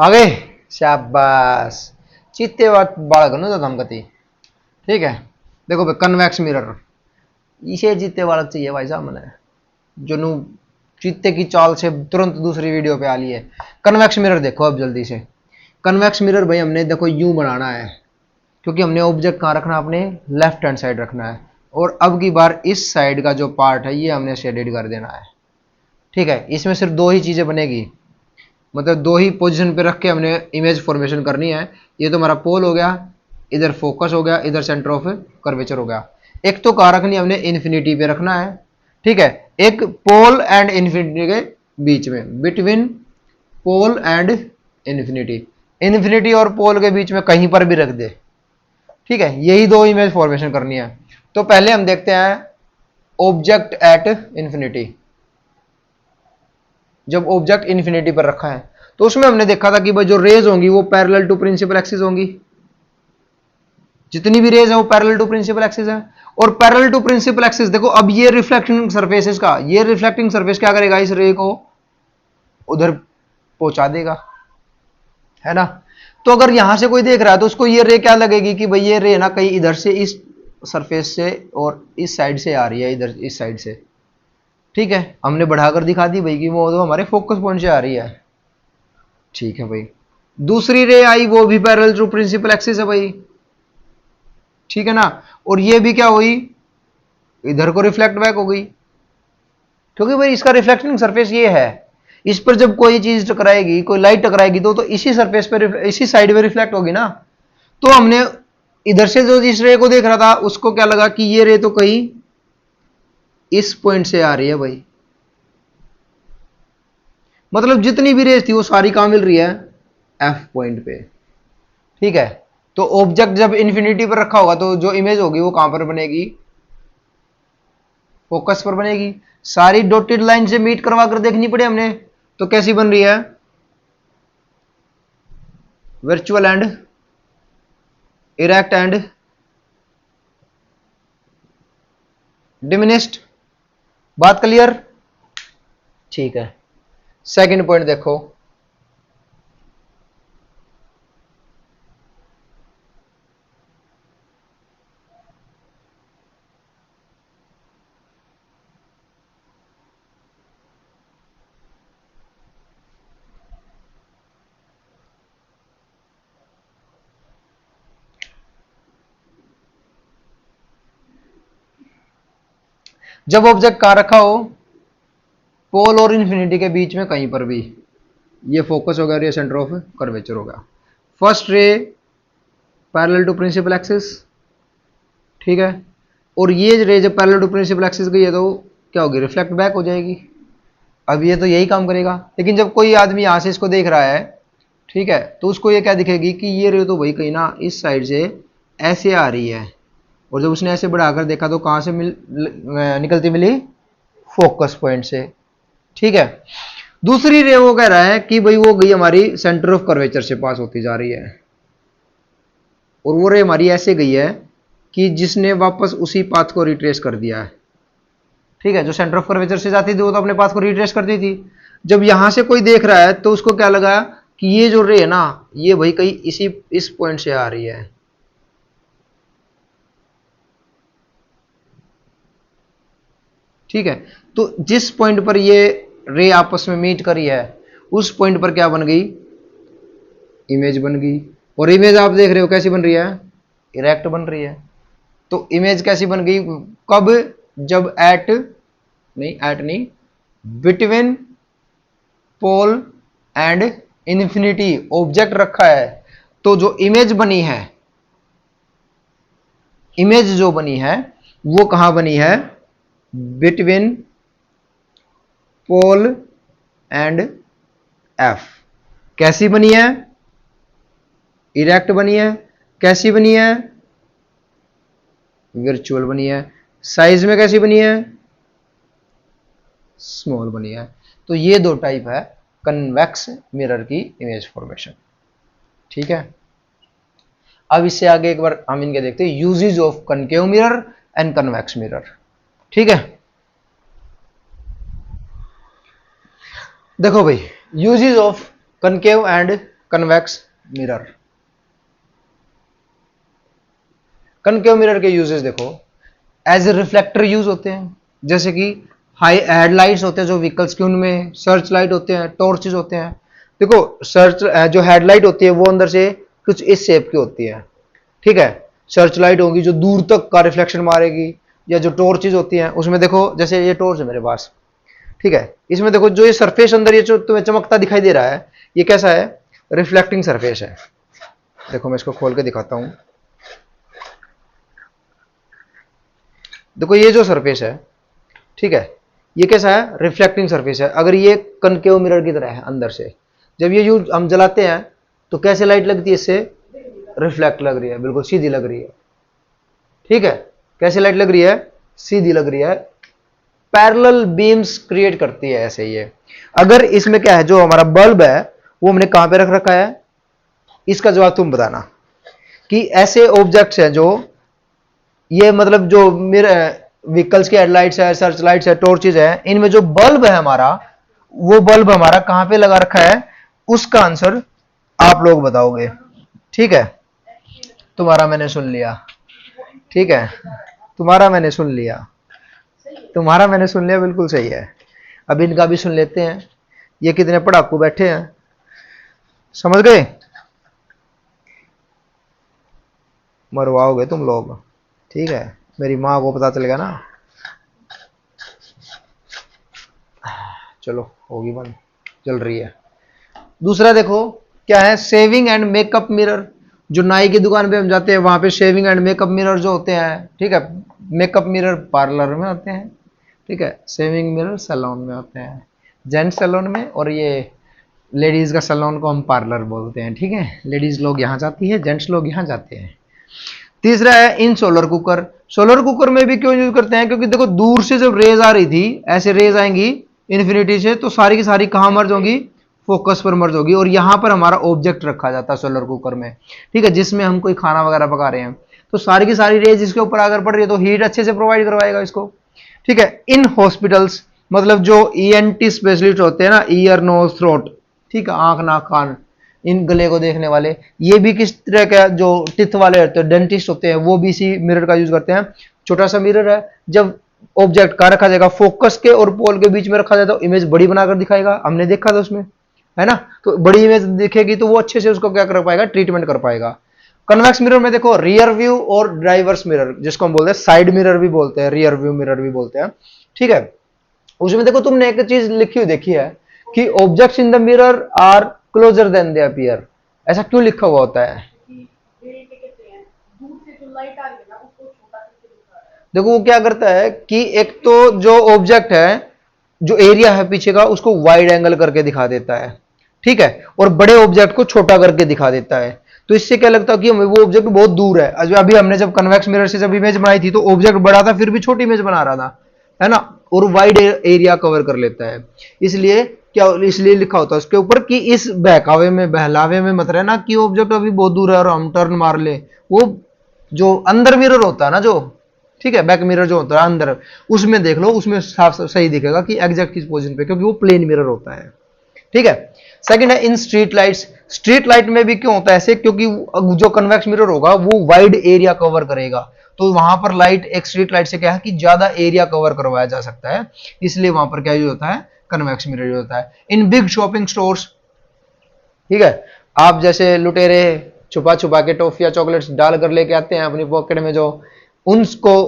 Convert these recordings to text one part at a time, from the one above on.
आ गए, शाबाश। चित्ते बालक नो तो हम कती। ठीक है, देखो भाई कन्वेक्स मिरर, इसे चित्ते बालक चाहिए भाई साहब मैंने, जो नू चीते की चाल से तुरंत दूसरी वीडियो पे आ ली है। कन्वेक्स मिरर देखो अब जल्दी से। कन्वेक्स मिरर भाई हमने देखो यूं बनाना है, क्योंकि हमने ऑब्जेक्ट कहाँ रखना है, अपने लेफ्ट हैंड साइड रखना है। और अब की बार इस साइड का जो पार्ट है ये हमने शेडेड कर देना है। ठीक है, इसमें सिर्फ दो ही चीजें बनेगी, मतलब दो ही पोजीशन पे रख के हमने इमेज फॉर्मेशन करनी है। ये तो हमारा पोल हो गया, इधर फोकस हो गया, इधर सेंटर ऑफ कर्वेचर हो गया। एक तो कहाँ रखनी हमने, इन्फिनिटी पे रखना है। ठीक है, एक पोल एंड इन्फिनिटी के बीच में, between pole and infinity, infinity और पोल के बीच में कहीं पर भी रख दे। ठीक है, यही दो इमेज फॉर्मेशन करनी है। तो पहले हम देखते हैं ऑब्जेक्ट एट इन्फिनिटी। जब ऑब्जेक्ट इन्फिनिटी पर रखा है तो उसमें हमने देखा था कि भाई जो रेज होंगी वो पैरेलल टू प्रिंसिपल एक्सिस होंगी, जितनी भी रेज है वो पैरेलल टू प्रिंसिपल एक्सिस है। और पैरेलल टू प्रिंसिपल एक्सिस देखो, अब ये रिफ्लेक्टिंग सरफेस का, ये रिफ्लेक्टिंग सरफेस क्या करेगा, इस रे को उधर पहुंचा देगा, है ना। तो अगर यहां से कोई देख रहा है तो उसको ये रे क्या लगेगी कि भाई ये रे ना कहीं इधर से इस सरफेस से और इस साइड से आ रही है, इधर इस साइड से। ठीक है, हमने बढ़ाकर दिखा दी भाई कि वो तो हमारे फोकस पॉइंट से आ रही है। ठीक है भाई, दूसरी रे आई वो भी पैरेलल टू प्रिंसिपल एक्सिस है भाई। ठीक है ना, और ये भी क्या हुई, इधर को रिफ्लेक्ट बैक हो गई, क्योंकि भाई इसका रिफ्लेक्टिंग सरफेस ये है। इस पर जब कोई चीज टकराएगी, कोई लाइट टकराएगी तो इसी सरफेस पे, इसी साइड पे रिफ्लेक्ट होगी ना। तो हमने इधर से जो इस रे को देख रहा था उसको क्या लगा कि ये रे तो कहीं इस पॉइंट से आ रही है भाई, मतलब जितनी भी रेस थी वो सारी कहां मिल रही है, एफ पॉइंट पे। ठीक है, तो ऑब्जेक्ट जब इन्फिनिटी पर रखा होगा तो जो इमेज होगी वो कहां पर बनेगी, फोकस पर बनेगी। सारी डॉटेड लाइन से मीट करवा कर देखनी पड़े हमने, तो कैसी बन रही है, virtual and erect and diminished. बात क्लियर। ठीक है, सेकंड पॉइंट देखो, जब ऑब्जेक्ट कहां रखा हो, पोल और इन्फिनिटी के बीच में कहीं पर भी, ये फोकस हो गया और ये सेंटर ऑफ कर्वेचर हो गया। First ray parallel to principal axis. ठीक है, और ये रे जब पैरेलल टू प्रिंसिपल एक्सिस गई है तो क्या होगी, रिफ्लेक्ट बैक हो जाएगी। अब ये तो यही काम करेगा, लेकिन जब कोई आदमी यहां से इसको देख रहा है, ठीक है, तो उसको ये क्या दिखेगी कि ये रे तो भाई कहीं ना इस साइड से ऐसे आ रही है। और जब उसने ऐसे बढ़ाकर देखा तो कहां से निकलती मिली, फोकस पॉइंट से। ठीक है, दूसरी रे वो कह रहा है कि भाई वो गई हमारी सेंटर ऑफ कर्वेचर से पास होती जा रही है, और वो रे हमारी ऐसे गई है कि जिसने वापस उसी पाथ को रिट्रेस कर दिया है। ठीक है, जो सेंटर ऑफ कर्वेचर से जाती थी वो तो अपने पाथ को रिट्रेस करती थी। जब यहां से कोई देख रहा है तो उसको क्या लगा कि ये जो रे है ना, ये भाई कहीं इस पॉइंट से आ रही है। ठीक है, तो जिस पॉइंट पर ये रे आपस में मीट करी है उस पॉइंट पर क्या बन गई, इमेज बन गई। और इमेज आप देख रहे हो कैसी बन रही है, इरेक्ट बन रही है। तो इमेज कैसी बन गई, कब, जब एट नहीं, between pole and infinity object रखा है, तो जो इमेज बनी है, इमेज जो बनी है वो कहां बनी है, बिटवीन पोल एंड एफ। कैसी बनी है, इरेक्ट बनी है। कैसी बनी है, वर्चुअल बनी है। साइज में कैसी बनी है, स्मॉल बनी है। तो ये दो टाइप है कन्वेक्स मिरर की इमेज फॉर्मेशन। ठीक है, अब इससे आगे एक बार हम इनके देखते हैं, uses of concave mirror and convex mirror. ठीक है, देखो भाई, uses of concave and convex mirror. Concave mirror के यूजेस देखो, एज ए रिफ्लेक्टर यूज होते हैं, जैसे कि हाई हेडलाइट्स होते हैं जो व्हीकल्स के, उनमें सर्च लाइट होते हैं, टॉर्चेस होते हैं। देखो सर्च जो हेडलाइट होती है वो अंदर से कुछ इस शेप की होती है, ठीक है। सर्च लाइट होगी जो दूर तक का रिफ्लेक्शन मारेगी, या जो टॉर्चेस होती हैं उसमें देखो, जैसे ये टॉर्च है मेरे पास, ठीक है, इसमें देखो जो ये सरफेस अंदर ये जो तुम्हें चमकता दिखाई दे रहा है, ये कैसा है, रिफ्लेक्टिंग सरफेस है। देखो मैं इसको खोल के दिखाता हूं। देखो ये जो सरफेस है, ठीक है, ये कैसा है, रिफ्लेक्टिंग सरफेस है। अगर ये कनकेव मिरर की तरह है अंदर से, जब ये यूज हम जलाते हैं तो कैसे लाइट लगती है, इससे रिफ्लेक्ट लग रही है, बिल्कुल सीधी लग रही है, ठीक है। कैसे लाइट लग रही है, सीधी लग रही है, पैरेलल बीम्स क्रिएट करती है ऐसे ये। अगर इसमें क्या है, जो हमारा बल्ब है वो हमने कहां पे रख रखा है, इसका जवाब तुम बताना। कि ऐसे ऑब्जेक्ट्स हैं जो ये मतलब जो मेरे व्हीकल्स की हेडलाइट्स है, सर्च लाइट्स है, टॉर्चेज है, इनमें जो बल्ब है हमारा, वो बल्ब हमारा कहां पे लगा रखा है, उसका आंसर आप लोग बताओगे, ठीक है। तुम्हारा मैंने सुन लिया, ठीक है, तुम्हारा मैंने सुन लिया, तुम्हारा मैंने सुन लिया, बिल्कुल सही है। अब इनका भी सुन लेते हैं, ये कितने पढ़ाकू बैठे हैं, समझ गए, मरवाओगे तुम लोग, ठीक है, मेरी माँ को पता चलेगा ना। चलो होगी बंद, चल रही है। दूसरा देखो क्या है, शेविंग एंड मेकअप मिरर। जो नाई की दुकान पे हम जाते हैं वहां पे शेविंग एंड मेकअप मिरर जो होते हैं, ठीक है, मेकअप मिरर पार्लर में होते हैं, ठीक है, शेविंग मिरर सैलून में होते हैं, जेंट्स सैलून में, और ये लेडीज का सैलून को हम पार्लर बोलते हैं, ठीक है। लेडीज लोग यहाँ जाती है, जेंट्स लोग यहाँ जाते हैं। तीसरा है इन सोलर कुकर। सोलर कुकर में भी क्यों यूज करते हैं, क्योंकि देखो दूर से जब रेज आ रही थी, ऐसे रेज आएंगी इन्फिनिटी से, तो सारी की सारी कहां मर्ज होगी, फोकस पर मर्ज होगी, और यहां पर हमारा ऑब्जेक्ट रखा जाता है सोलर कुकर में, ठीक है, जिसमें हम कोई खाना वगैरह पका रहे हैं, तो सारी की सारी रेज इसके ऊपर अगर पड़ रही है तो हीट अच्छे से प्रोवाइड करवाएगा इसको, ठीक है। इन हॉस्पिटल्स, मतलब जो ईएनटी स्पेशलिस्ट होते हैं ना, ईयर नोज थ्रोट, ठीक है, आंख नाक कान, इन गले को देखने वाले, ये भी किस तरह का जो टिथ वाले होते हैं, डेंटिस्ट होते हैं, वो भी इसी मिरर का यूज करते हैं। छोटा सा मिरर है, जब ऑब्जेक्ट का रखा जाएगा, फोकस के और पोल के बीच में रखा जाए तो इमेज बड़ी बनाकर दिखाएगा, हमने देखा था उसमें, है ना। तो बड़ी इमेज दिखेगी तो वो अच्छे से उसको क्या कर पाएगा, ट्रीटमेंट कर पाएगा। कन्वेक्स मिरर में देखो रियर व्यू और ड्राइवर्स मिरर, जिसको हम बोलते हैं साइड मिरर भी बोलते हैं, रियर व्यू मिरर भी बोलते हैं, ठीक है। उसमें देखो तुमने एक चीज लिखी हुई देखी है कि objects in the mirror are closer than they appear. ऐसा क्यों लिखा हुआ होता है, देखो वो क्या करता है कि एक तो जो ऑब्जेक्ट है, जो एरिया है पीछे का, उसको वाइड एंगल करके दिखा देता है, ठीक है, और बड़े ऑब्जेक्ट को छोटा करके दिखा देता है। तो इससे क्या लगता है कि वो ऑब्जेक्ट बहुत दूर है। अभी हमने जब कन्वेक्स मिरर से जब इमेज बनाई थी तो ऑब्जेक्ट बड़ा था, फिर भी छोटी इमेज बना रहा था, है ना, और वाइड एरिया कवर कर लेता है। इसलिए क्या, इसलिए लिखा होता है उसके ऊपर कि इस बहकावे में, बहलावे में मत रहना कि ऑब्जेक्ट अभी बहुत दूर है और हम टर्न मार ले। वो जो अंदर मिरर होता है ना, जो, ठीक है, बैक मिरर जो होता है अंदर, उसमें देख लो, उसमें साफ सही दिखेगा कि एग्जैक्ट किस पोजीशन पे, क्योंकि वो प्लेन मिरर होता है, ठीक है। सेकंड है इन स्ट्रीट लाइट्स। स्ट्रीट लाइट में भी क्यों होता है ऐसे, क्योंकि जो कन्वेक्स मिरर होगा वो वाइड एरिया कवर करेगा, तो वहां पर लाइट, एक स्ट्रीट लाइट से क्या है कि ज्यादा एरिया कवर करवाया जा सकता है, इसलिए वहां पर क्या यूज होता है, कन्वेक्स मिरर यूज होता है। इन बिग शॉपिंग स्टोर्स, ठीक है, आप जैसे लुटेरे छुपा छुपा के टॉफिया चॉकलेट्स डाल कर लेके आते हैं अपनी पॉकेट में, जो उनको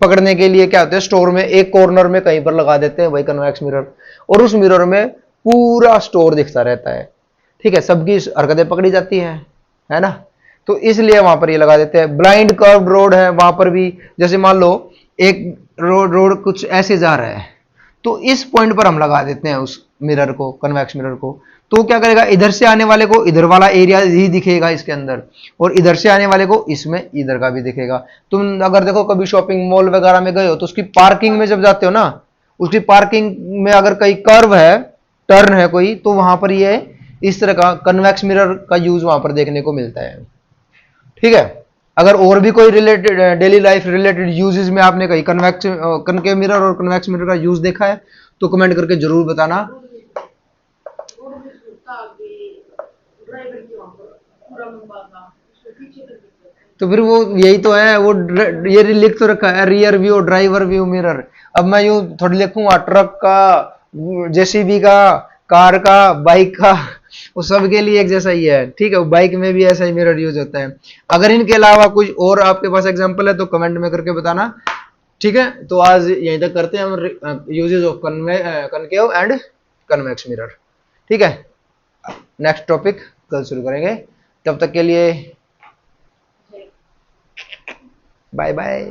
पकड़ने के लिए क्या होता है, स्टोर में एक कॉर्नर में कहीं पर लगा देते हैं वही कन्वेक्स मिरर, और उस मिरर में पूरा स्टोर दिखता रहता है, ठीक है, सबकी हरकतें पकड़ी जाती हैं, है ना। तो इसलिए वहां पर ये लगा देते हैं। ब्लाइंड कर्व्ड रोड है, वहां पर भी जैसे मान लो एक रोड कुछ ऐसे जा रहा है, तो इस पॉइंट पर हम लगा देते हैं उस मिरर को, कन्वेक्स मिरर को, तो क्या करेगा, इधर से आने वाले को इधर वाला एरिया ही दिखेगा इसके अंदर, और इधर से आने वाले को इसमें इधर का भी दिखेगा। तुम अगर देखो कभी शॉपिंग मॉल वगैरह में गए हो तो उसकी पार्किंग में जब जाते हो ना, उसकी पार्किंग में अगर कहीं कर्व है, टर्न है कोई, तो वहां पर ये इस तरह का कन्वेक्स मिरर का यूज वहां पर देखने को मिलता है, ठीक है। अगर और भी कोई related daily life related uses में आपने कहीं कन्वेक्स कनकेव मिरर और कन्वेक्स मिरर का यूज देखा है तो कमेंट करके जरूर बताना। तो फिर वो यही तो है, वो ये लिख तो रखा है rear view driver view mirror. अब मैं यूं थोड़ी लिखूंगा ट्रक का, जेसीबी का, कार का, बाइक का, वो सब के लिए एक जैसा ही है, ठीक है। बाइक में भी ऐसा ही मिरर यूज होता है। अगर इनके अलावा कुछ और आपके पास एग्जांपल है तो कमेंट में करके बताना, ठीक है। तो आज यहीं तक करते हैं हम uses of concave and convex mirror, ठीक है। नेक्स्ट टॉपिक कल शुरू करेंगे, तब तक के लिए बाय बाय।